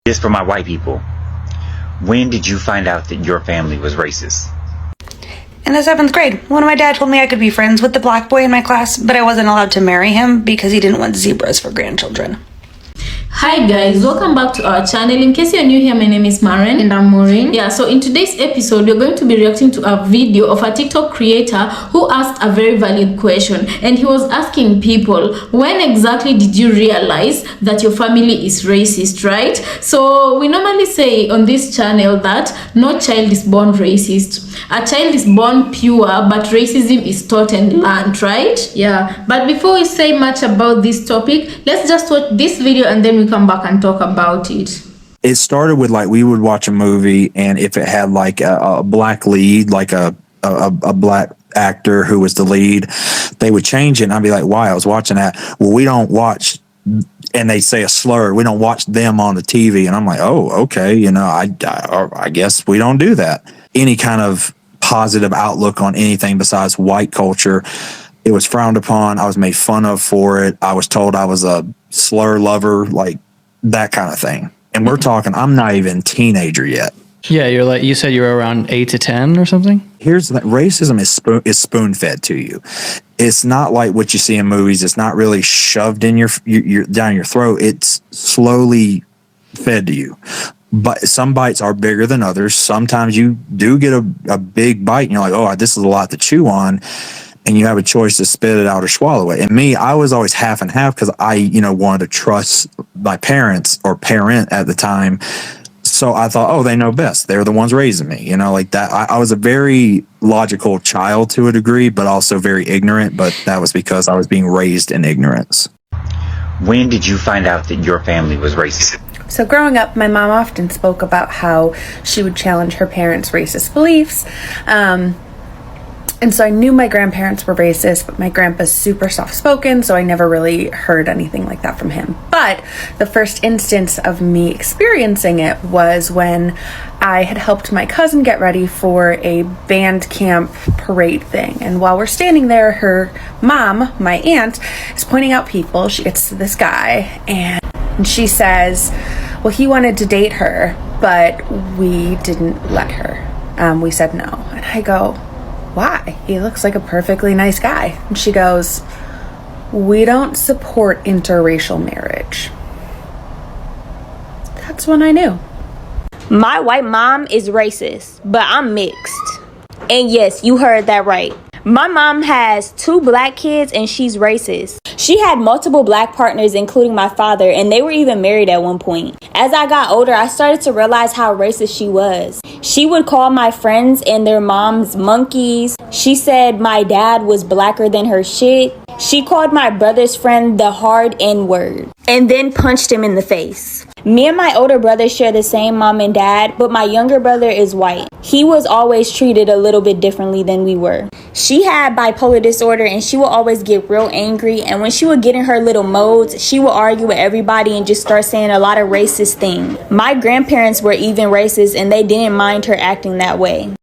This for my white people. When did you find out that your family was racist? In the 7th grade, when my dad told me I could be friends with the black boy in my class, but I wasn't allowed to marry him because he didn't want zebras for grandchildren. Hi guys, welcome back to our channel. In case you're new here, my name is Maren and I'm Maureen. Yeah, so in today's episode we're going to be reacting to a video of a TikTok creator who asked a very valid question, and he was asking people, when exactly did you realize that your family is racist, right? So we normally say on this channel that no child is born racist. A child is born pure, but racism is taught and learned, right? Yeah, but before we say much about this topic, let's just watch this video and then we come back and talk about it. It started with, like, we would watch a movie, and if it had like a black lead, like a black actor who was the lead, they would change it, and I'd be like, why? I was watching that. Well, we don't watch, and they say a slur, we don't watch them on the TV. And I'm like, oh, okay, you know, I guess we don't do that. Any kind of positive outlook on anything besides white culture, it was frowned upon. I was made fun of for it. I was told I was a slur lover, like that kind of thing. And we're talking, I'm not even a teenager yet. Yeah, you're like, you said you were around 8 to 10 or something? Here's the racism is spoon fed to you. It's not like what you see in movies. It's not really shoved in your down your throat. It's slowly fed to you. But some bites are bigger than others. Sometimes you do get a big bite and you're like, oh, this is a lot to chew on. And you have a choice to spit it out or swallow it. And me, I was always half and half because I, wanted to trust my parents or parent at the time. So I thought, oh, they know best. They're the ones raising me, like that. I was a very logical child to a degree, but also very ignorant. But that was because I was being raised in ignorance. When did you find out that your family was racist? So growing up, my mom often spoke about how she would challenge her parents' racist beliefs. And so I knew my grandparents were racist, but my grandpa's super soft-spoken, so I never really heard anything like that from him. But the first instance of me experiencing it was when I had helped my cousin get ready for a band camp parade thing. And while we're standing there, her mom, my aunt, is pointing out people. She gets to this guy, and she says, well, he wanted to date her, but we didn't let her. We said no. And I go, why? He looks like a perfectly nice guy. And she goes, we don't support interracial marriage. That's when I knew. My white mom is racist, but I'm mixed. And yes, you heard that right. My mom has 2 black kids and she's racist. She had multiple black partners, including my father, and they were even married at one point. As I got older, I started to realize how racist she was. She would call my friends and their moms monkeys. She said my dad was blacker than her shit. She called my brother's friend the hard N-word and then punched him in the face. Me and my older brother share the same mom and dad, but my younger brother is white. He was always treated a little bit differently than we were. She had bipolar disorder and she would always get real angry, and when she would get in her little modes, she would argue with everybody and just start saying a lot of racist things. My grandparents were even racist and they didn't mind her acting that way.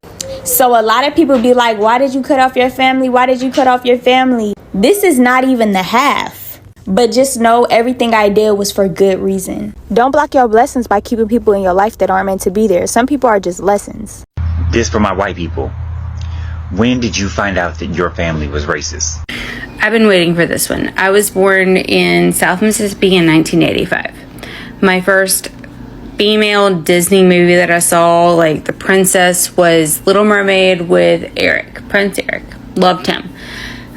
So a lot of people be like, why did you cut off your family? Why did you cut off your family? This is not even the half. But just know everything I did was for good reason. Don't block your blessings by keeping people in your life that aren't meant to be there. Some people are just lessons. This for my white people. When did you find out that your family was racist? I've been waiting for this one. I was born in South Mississippi in 1985. My first female Disney movie that I saw, like the princess, was Little Mermaid with Eric, Prince Eric. Loved him.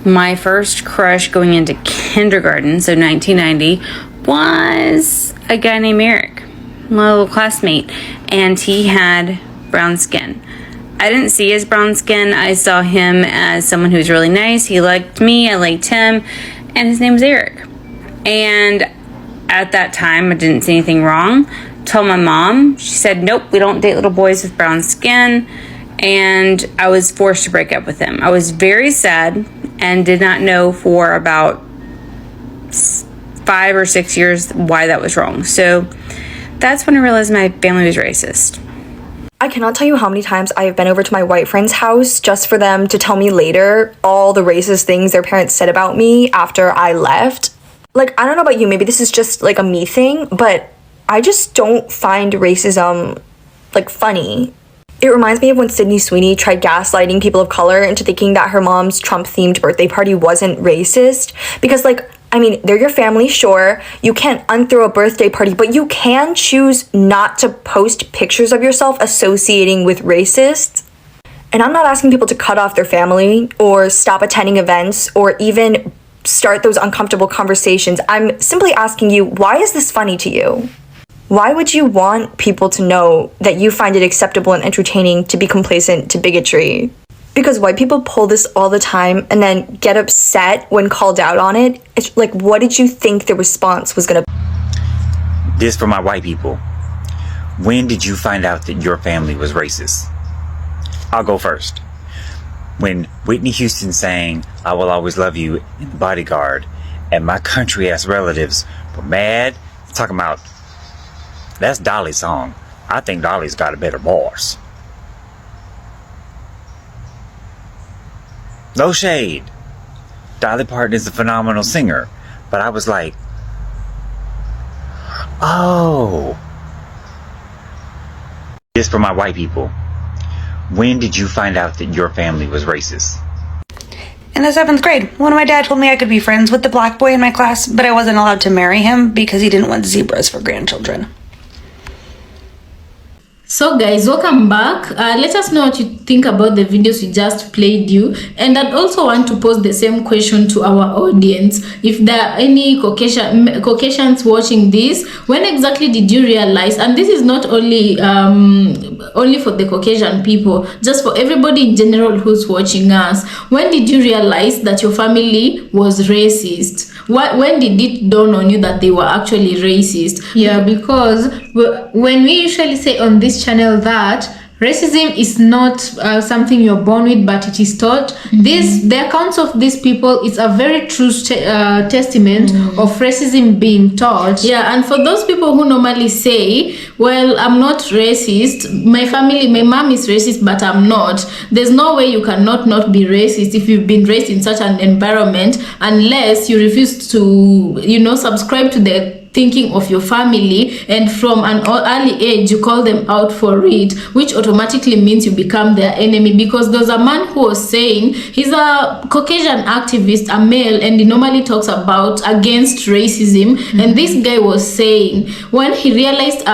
My first crush going into kindergarten, so 1990, was a guy named Eric, my little classmate, and he had brown skin. I didn't see his brown skin. I saw him as someone who was really nice. He liked me, I liked him, and his name was Eric. And at that time, I didn't see anything wrong. Told my mom. She said, nope, we don't date little boys with brown skin. And I was forced to break up with him. I was very sad and did not know for about 5 or 6 years why that was wrong. So that's when I realized my family was racist. I cannot tell you how many times I have been over to my white friend's house just for them to tell me later all the racist things their parents said about me after I left. Like, I don't know about you, maybe this is just like a me thing, but I just don't find racism, like, funny. It reminds me of when Sydney Sweeney tried gaslighting people of color into thinking that her mom's Trump-themed birthday party wasn't racist. Because, like, I mean, they're your family, sure. You can't unthrow a birthday party, but you can choose not to post pictures of yourself associating with racists. And I'm not asking people to cut off their family or stop attending events or even start those uncomfortable conversations. I'm simply asking you, why is this funny to you? Why would you want people to know that you find it acceptable and entertaining to be complacent to bigotry? Because white people pull this all the time and then get upset when called out on it. It's like, what did you think the response was gonna be? This for my white people. When did you find out that your family was racist? I'll go first. When Whitney Houston sang "I Will Always Love You" in The Bodyguard, and my country ass relatives were mad, talking about, that's Dolly's song. I think Dolly's got a better voice. No shade. Dolly Parton is a phenomenal singer. But I was like, oh. This for my white people. When did you find out that your family was racist? In the 7th grade, when my dad told me I could be friends with the black boy in my class, but I wasn't allowed to marry him because he didn't want zebras for grandchildren. So guys, welcome back. Let us know what you think about the videos we just played you, and I'd also want to pose the same question to our audience. If there are any Caucasians watching this, when exactly did you realize, and this is not only for the Caucasian people, just for everybody in general who's watching us, when did you realize that your family was racist? When did it dawn on you that they were actually racist? Yeah, because when we usually say on this channel that racism is not something you're born with, but it is taught. The accounts of these people is a very true testament of racism being taught. Yeah, and for those people who normally say, well, I'm not racist, my mom is racist, but I'm not. There's no way you cannot not be racist if you've been raised in such an environment, unless you refuse to, subscribe to the thinking of your family, and from an early age you call them out for it, which automatically means you become their enemy. Because there's a man who was saying, he's a Caucasian activist, a male, and he normally talks about against racism, and this guy was saying when he realized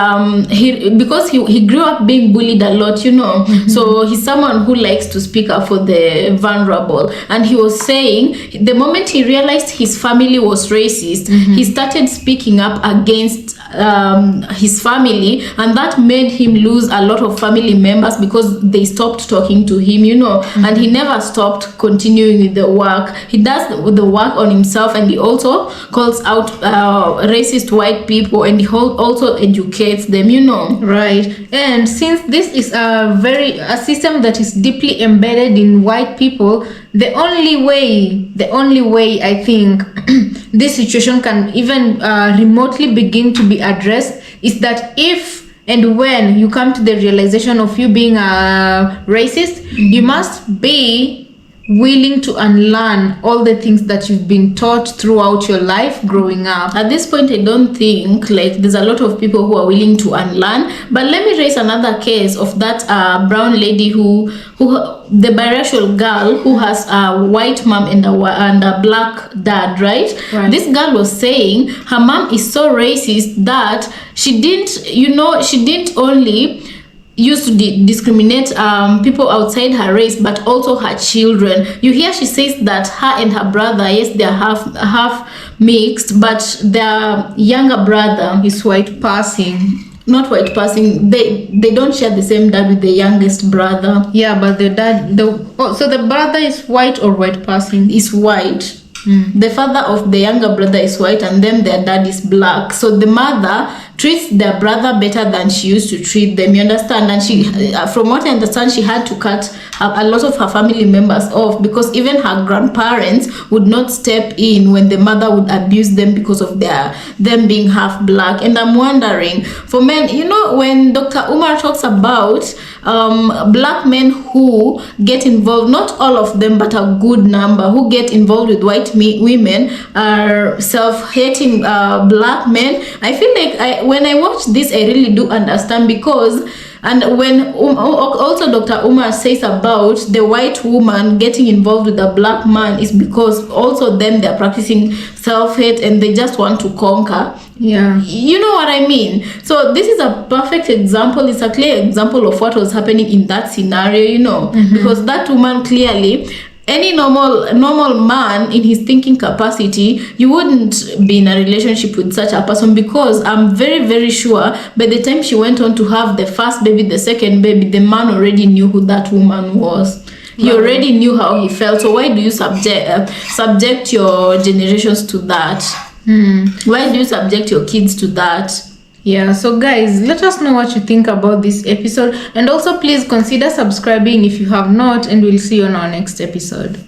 because he grew up being bullied a lot, so he's someone who likes to speak up for the vulnerable, and he was saying the moment he realized his family was racist, he started speaking up against his family, and that made him lose a lot of family members because they stopped talking to him, and he never stopped continuing with the work. He does the work on himself, and he also calls out racist white people, and he also educates them, Right. And since this is a system that is deeply embedded in white people, the only way I think this situation can even remotely begin to be addressed is that if and when you come to the realization of you being a racist, you must be willing to unlearn all the things that you've been taught throughout your life growing up. At this point, I don't think there's a lot of people who are willing to unlearn. But let me raise another case of that brown lady who the biracial girl who has a white mom and a black dad, right? This girl was saying her mom is so racist that she didn't only used to discriminate people outside her race, but also her children. You hear she says that her and her brother, yes, they're half mixed, but their younger brother is white passing. Not white passing. They don't share the same dad with the youngest brother. Yeah, but the dad, so the brother is white or white passing? Is white. The father of the younger brother is white, and then their dad is black. So the mother treats their brother better than she used to treat them, you understand? And she, from what I understand, she had to cut a lot of her family members off because even her grandparents would not step in when the mother would abuse them because of them being half black. And I'm wondering, for men, when Dr. Umar talks about black men who get involved, not all of them, but a good number who get involved with white women are self-hating black men. I feel like when I watch this, I really do understand, because and when also Dr. Umar says about the white woman getting involved with the black man, is because also them, they're practicing self-hate and they just want to conquer. Yeah, You know what I mean? So this is a perfect example. It's a clear example of what was happening in that scenario, you know, because that woman clearly, any normal man in his thinking capacity, you wouldn't be in a relationship with such a person, because I'm very, very sure by the time she went on to have the first baby, the second baby, the man already knew who that woman was. He already knew how he felt. So why do you subject your generations to that? Why do you subject your kids to that? Yeah, so guys, let us know what you think about this episode, and also please consider subscribing if you have not, and we'll see you on our next episode.